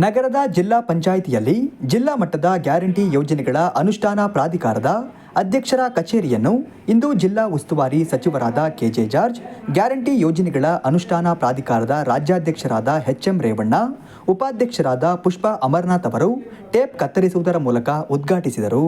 ನಗರದ ಜಿಲ್ಲಾ ಪಂಚಾಯಿತಿಯಲ್ಲಿ ಜಿಲ್ಲಾ ಮಟ್ಟದ ಗ್ಯಾರಂಟಿ ಯೋಜನೆಗಳ ಅನುಷ್ಠಾನ ಪ್ರಾಧಿಕಾರದ ಅಧ್ಯಕ್ಷರ ಕಚೇರಿಯನ್ನು ಇಂದು ಜಿಲ್ಲಾ ಉಸ್ತುವಾರಿ ಸಚಿವರಾದ ಕೆಜೆ ಜಾರ್ಜ್, ಗ್ಯಾರಂಟಿ ಯೋಜನೆಗಳ ಅನುಷ್ಠಾನ ಪ್ರಾಧಿಕಾರದ ರಾಜ್ಯಾಧ್ಯಕ್ಷರಾದ ಎಚ್ಎಂ ರೇವಣ್ಣ, ಉಪಾಧ್ಯಕ್ಷರಾದ ಪುಷ್ಪ ಅಮರನಾಥ್ ಅವರು ಟೇಪ್ ಕತ್ತರಿಸುವುದರ ಮೂಲಕ ಉದ್ಘಾಟಿಸಿದರು.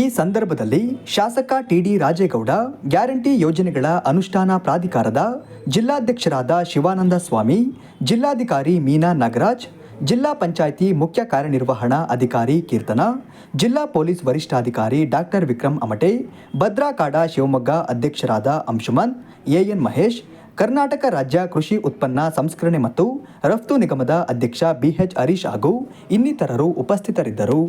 ಈ ಸಂದರ್ಭದಲ್ಲಿ ಶಾಸಕ ಟಿಡಿ ರಾಜೇಗೌಡ, ಗ್ಯಾರಂಟಿ ಯೋಜನೆಗಳ ಅನುಷ್ಠಾನ ಪ್ರಾಧಿಕಾರದ ಜಿಲ್ಲಾಧ್ಯಕ್ಷರಾದ ಶಿವಾನಂದ ಸ್ವಾಮಿ, ಜಿಲ್ಲಾಧಿಕಾರಿ ಮೀನಾ ನಾಗರಾಜ್, ಜಿಲ್ಲಾ ಪಂಚಾಯಿತಿ ಮುಖ್ಯ ಕಾರ್ಯನಿರ್ವಹಣಾ ಅಧಿಕಾರಿ ಕೀರ್ತನ, ಜಿಲ್ಲಾ ಪೊಲೀಸ್ ವರಿಷ್ಠಾಧಿಕಾರಿ ಡಾಕ್ಟರ್ ವಿಕ್ರಮ್ ಅಮಟೆ, ಭದ್ರಾ ಕಾಡ ಶಿವಮೊಗ್ಗ ಅಧ್ಯಕ್ಷರಾದ ಅಂಶುಮನ್, ಎಎನ್ ಮಹೇಶ್, ಕರ್ನಾಟಕ ರಾಜ್ಯ ಕೃಷಿ ಉತ್ಪನ್ನ ಸಂಸ್ಕರಣೆ ಮತ್ತು ರಫ್ತು ನಿಗಮದ ಅಧ್ಯಕ್ಷ ಬಿಎಚ್ ಹರೀಶ್ ಹಾಗೂ ಇನ್ನಿತರರು ಉಪಸ್ಥಿತರಿದ್ದರು.